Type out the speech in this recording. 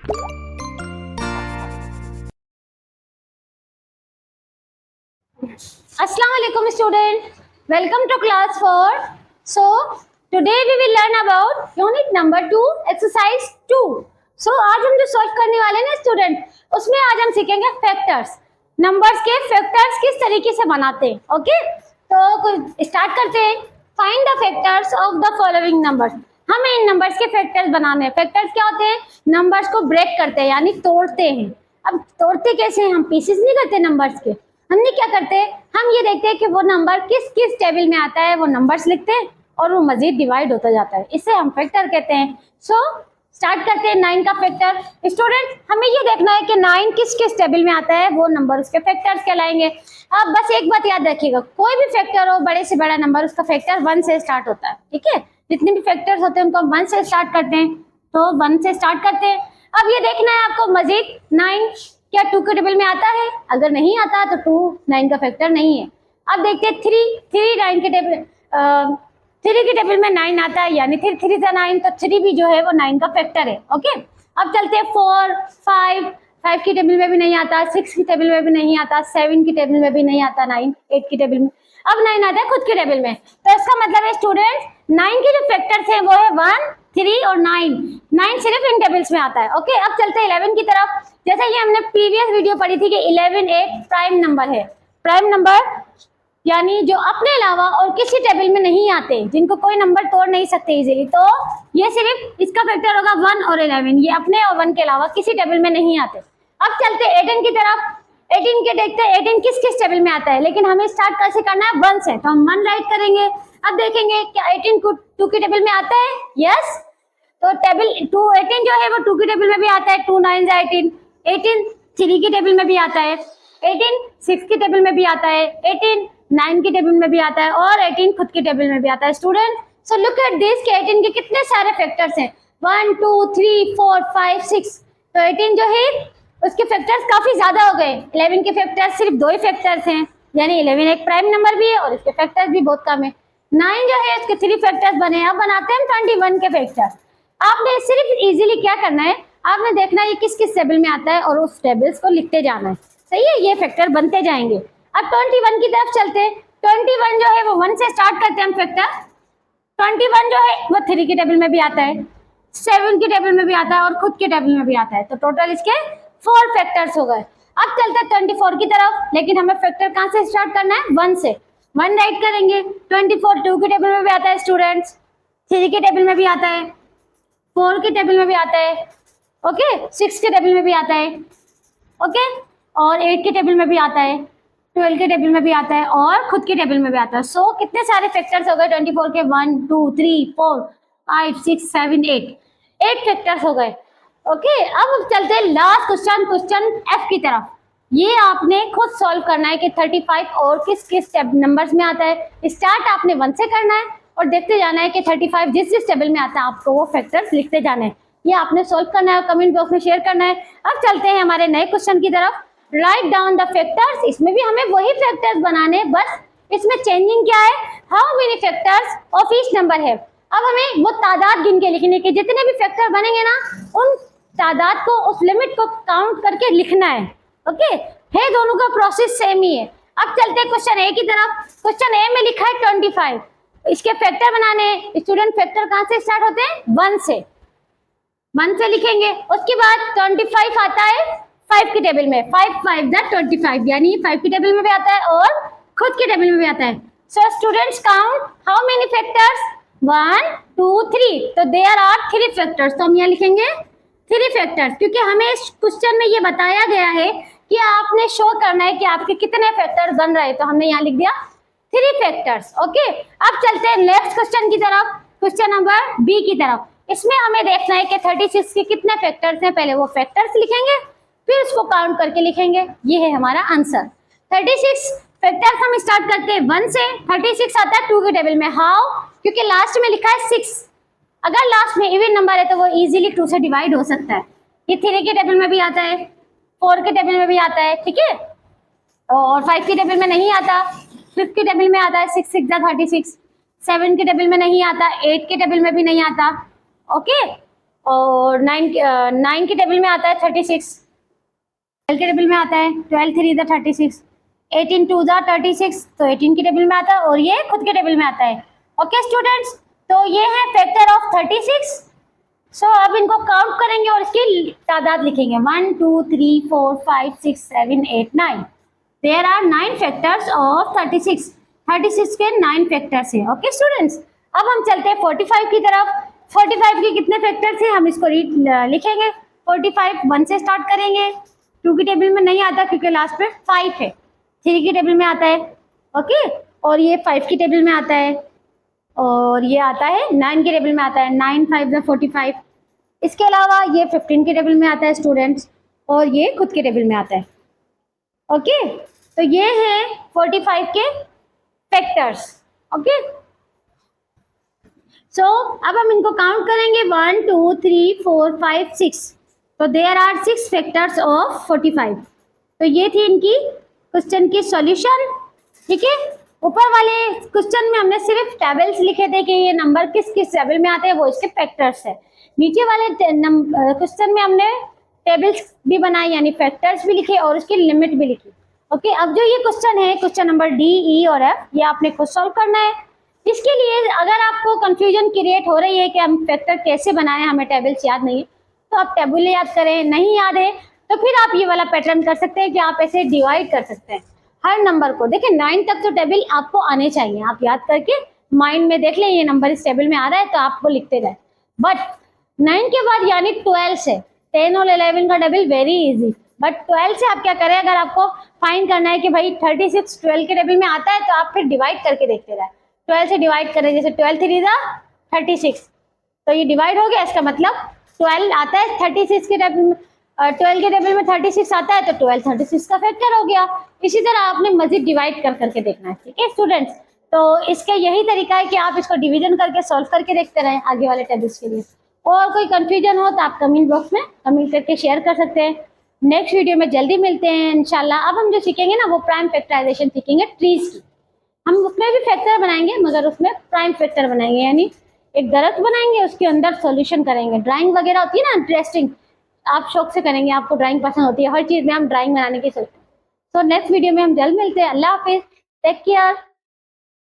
Assalamu alaikum student, welcome to class 4. So today we will learn about unit number 2 exercise 2. So आज हम जो solve करने वाले हैं ना स्टूडेंट, उसमें आज हम सीखेंगे फैक्टर्स, नंबर्स के फैक्टर्स किस तरीके से बनाते हैं. ओके, तो स्टार्ट करते हैं. Find the factors of the following numbers. हमें इन नंबर्स के फैक्टर्स बनाने हैं. फैक्टर्स क्या होते हैं? नंबर्स को ब्रेक करते हैं, यानी तोड़ते हैं. अब तोड़ते कैसे हैं? हम पीसेस नहीं करते नंबर्स के. हमने क्या करते हैं, हम ये देखते हैं कि वो नंबर किस किस टेबल में आता है, वो नंबर्स लिखते हैं और वो मजीद डिवाइड होता जाता है. इसे हम फैक्टर कहते हैं. सो स्टार्ट करते हैं 9 का फैक्टर. स्टूडेंट, हमें ये देखना है कि 9 किस किस टेबल में आता है, वो नंबर उसके फैक्टर्स कहलाएंगे. अब बस एक बात याद रखिएगा, कोई भी फैक्टर हो, बड़े से बड़ा नंबर, उसका फैक्टर 1 से स्टार्ट होता है. ठीक है, जितने भी फैक्टर्स होते हैं उनको 1 से स्टार्ट करते हैं, तो 1 से स्टार्ट करते हैं. अब ये देखना है आपको मजीद 9 क्या 2 के टेबल में आता है. अगर नहीं आता तो 2 9 का फैक्टर नहीं है. अब देखते हैं 3 9 के टेबल 3 के टेबल में 9 आता है, यानी 3 3 9, तो 3 भी जो है वो 9 का फैक्टर है. ओके, अब चलते हैं 4 5 की टेबल में भी नहीं आता, 6 की टेबल में भी नहीं आता, 7 की टेबल में भी नहीं आता, 9 8 की टेबल में. अब 9 आता है खुद के टेबल में. तो इसका मतलब है स्टूडेंट, 9 के जो फैक्टर्स हैं वो है 1 3 और 9 सिर्फ इन टेबल्स में आता है. ओके, अब चलते हैं 11 की तरफ. जैसा कि हमने प्रीवियस वीडियो पढ़ी थी कि 11 एक प्राइम नंबर है. प्राइम नंबर यानी जो अपने अलावा और किसी टेबल में नहीं आते, जिनको कोई नंबर तोड़ नहीं सकते इजीली, तो ये सिर्फ इसका फैक्टर होगा 1 और 11. ये अपने और 1 के अलावा किसी टेबल में नहीं आते. अब चलते हैं 18 की तरफ. 18 के देखते हैं 18 किस किस टेबल में आता है, लेकिन हमें स्टार्ट कैसे करना है? 1 से, तो हम 1 राइट करेंगे. अब देखेंगे क्या 18 को 2 के टेबल में आता है. यस, तो टेबल 2 18 जो है वो 2 के टेबल में भी आता है. 2 9 18. 18 3 के टेबल में भी आता है. 18 6 के टेबल में भी आता है. 18 9 के टेबल में भी आता है और 18 खुद के टेबल में भी आता है. Student, so look at this कि 18 के कितने सारे फैक्टर्स हैं. 1 2 3 4 5 6. तो 18 जो है उसके फैक्टर्स काफी ज्यादा हो गए. 11 के फैक्टर्स सिर्फ 2 ही फैक्टर्स हैं, यानी 11 एक प्राइम नंबर भी है और इसके फैक्टर्स भी बहुत कम है. 9 जो है इसके 3 फैक्टर्स बने. अब बनाते हैं 21 के फैक्टर्स. आपने सिर्फ इजीली क्या करना है, आपने देखना है ये किस किस टेबल में आता है और उस टेबल्स को लिखते जाना है. सही है, ये फैक्टर बनते जाएंगे. अब 21 की तरफ चलते हैं. 21 जो है वो 1 से स्टार्ट करते हैं हम फैक्टर. 21 जो है वो 3 के टेबल में भी आता है, 7 के टेबल में भी आता है और खुद के टेबल में भी आता है. तो टोटल इसके 4 फैक्टर्स हो गए. अब चलते हैं 24 की तरफ, लेकिन हमें फैक्टर कहाँ से स्टार्ट करना है? 1 से. 1 राइट करेंगे. 24 2 के टेबल में भी आता है स्टूडेंट्स, 3 के टेबल में भी आता है, 4 के टेबल में भी आता है. ओके, 6 के टेबल में भी आता है. ओके, और 8 के टेबल में भी आता है, 12 के टेबल में भी आता है और खुद के टेबल में भी आता है. सो कितने सारे फैक्टर्स हो गए 24 के? 1 2 3 4 5 6 7 8 फैक्टर्स हो गए. ओके, अब चलते हैं लास्ट क्वेश्चन एफ की तरफ. ये आपने खुद सॉल्व करना है कि 35 और किस किस नंबर्स में आता है. स्टार्ट आपने 1 से करना है और देखते जाना है कि 35 जिस जिस टेबल में आता है आपको वो फैक्टर्स लिखते जाने हैं. ये आपने सॉल्व करना है और कमेंट बॉक्स में शेयर करना है. अब चलते हैं हमारे नए क्वेश्चन की तरफ. Write down the factors. इसमें भी हमें वही फैक्टर्स बनाने, बस इसमें चेंजिंग क्या है? How many factors of each number है. अब हमें वो तादाद गिन के लिखने के, जितने भी फैक्टर बनेंगे ना उन तादाद को, उस लिमिट को काउंट करके लिखना है. ओके, है दोनों का प्रोसेस सेम ही है. अब चलते हैं क्वेश्चन ए की तरफ. क्वेश्चन ए में लिखा है 25. इसके फैक्टर बनाने हैं. स्टूडेंट, फैक्टर कहाँ से स्टार्ट होते हैं? 1 से. 1 से लिखेंगे. उसके बाद 25 आता है 5 के टेबल में. 5 5 25, यानी 5 के टेबल में भी आता है और खुद के टेबल में भी आता है. So students, count how many factors? 1 2 3. तो देयर आर 3 फैक्टर्स. तो हम यहाँ लिखेंगे 3 फैक्टर्स, क्योंकि हमें इस क्वेश्चन में ये बताया गया है कि आपने शो करना है कि आपके कितने फैक्टर्स बन रहे हैं. तो हमने यहाँ लिख दिया 3 फैक्टर्स. ओके, अब चलते हैं नेक्स्ट क्वेश्चन की तरफ, क्वेश्चन नंबर बी की तरफ. इसमें हमें देखना है कि 36 के कितने फैक्टर्स हैं. पहले वो फैक्टर्स लिखेंगे, फिर उसको काउंट करके लिखेंगे. ये है हमारा आंसर. 36 फैक्टर्स हम स्टार्ट करते हैं 1 से. 36 आता है 2 के टेबल में. हाउ? क्योंकि लास्ट में लिखा है 6. अगर लास्ट में इवन नंबर है तो वो इजीली 2 से डिवाइड हो सकता है. ये 3 के टेबल में भी आता है, 4 के टेबल में भी आता है. ठीक है, और 5 के टेबल में नहीं आता, 5 के टेबल में आता है. 6 6 36. 7 के टेबल में नहीं आता, 8 के टेबल में भी नहीं आता. ओके, और 9 के टेबल में आता है 36, 12 के टेबल में आता है 12 3 द 36, 18 2 द 36, तो 18 के टेबल में आता है और ये खुद के टेबल में आता है। ओके स्टूडेंट्स, तो ये है फैक्टर ऑफ 36। सो अब इनको काउंट करेंगे और इसकी तादाद लिखेंगे 1 2 3 4 5 6 7 8 9। There are 9 factors of 36। 36 के 9 फैक्टर्स हैं। ओके स्टूडेंट्स, अब हम चलते हैं 45 की तरफ। 45 के कितने फैक्टर्स हैं हम इसको लिखेंगे। 45 1 से स्टार्ट करेंगे। 2 की टेबल में नहीं आता क्योंकि लास्ट पे 5 है। 3 की टेबल में आता है, ओके, और ये 5 की टेबल में आता है और ये आता है 9 के टेबल में आता है। 9 5 द 45। इसके अलावा ये 15 के टेबल में आता है स्टूडेंट्स और ये खुद के टेबल में आता है। ओके, तो ये है 45 के फैक्टर्स। ओके, सो अब हम इनको काउंट करेंगे 1 2 3 4 5 6। तो देयर आर 6 फैक्टर्स ऑफ 45। तो ये थी इनकी क्वेश्चन की सॉल्यूशन। ठीक है, ऊपर वाले क्वेश्चन में हमने सिर्फ टेबल्स लिखे थे कि ये नंबर किस किस टेबल में आते हैं, वो इसके फैक्टर्स है। नीचे वाले क्वेश्चन में हमने टेबल्स भी बनाई यानी फैक्टर्स भी लिखे और उसकी लिमिट भी लिखी। ओके, अब जो ये क्वेश्चन है, क्वेश्चन नंबर डी, ई और एफ, ये आपने खुद सॉल्व करना है। इसके लिए अगर आपको कंफ्यूजन क्रिएट हो रही है कि हम फैक्टर कैसे बनाएं, हमें टेबल्स याद नहीं है, तो आप टेबल याद करें। नहीं याद है तो फिर आप ये वाला पैटर्न कर सकते हैं कि आप ऐसे डिवाइड कर सकते हैं हर नंबर को। देखिए 9 तक तो टेबल आपको आने चाहिए, आप याद करके माइंड में देख लें ये नंबर इस टेबल में आ रहा है तो आपको लिखते जाए। बट 9 के बाद यानी 12 से 10 और 11 का टेबल वेरी इजी। बट 12 से आप क्या करें, अगर आपको फाइंड करना है कि भाई 36 12 के टेबल में आता है तो आप फिर डिवाइड करके देखते रहे। 12 से डिवाइड करें, जैसे 12 3 36, तो ये डिवाइड हो गया। इसका मतलब 12 आता है 36 के टेबल में, 12 के टेबल में 36 आता है तो 12 36 का फैक्टर हो गया। इसी तरह आपने मजीद डिवाइड कर करके देखना है। ठीक है स्टूडेंट्स, तो इसका यही तरीका है कि आप इसको डिवीजन करके सॉल्व करके देखते रहें आगे वाले टेबल्स के लिए। और कोई कंफ्यूजन हो तो आप कमेंट बॉक्स में कमेंट करके शेयर कर सकते हैं। नेक्स्ट वीडियो में जल्दी मिलते हैं इंशाल्लाह। अब हम जो सीखेंगे ना वो प्राइम फैक्टराइजेशन सीखेंगे ट्रीज की। हम उसमें भी फैक्टर बनाएंगे मगर उसमें प्राइम फैक्टर बनाएंगे, यानी एक दरख्त बनाएंगे उसके अंदर सॉल्यूशन करेंगे। ड्राइंग वगैरह होती है ना इंटरेस्टिंग, आप शौक से करेंगे, आपको ड्राइंग पसंद होती है, हर चीज़ में हम ड्राइंग बनाने की सोचते हैं। तो नेक्स्ट वीडियो में हम जल्द मिलते हैं। अल्लाह हाफिज़, टेक केयर।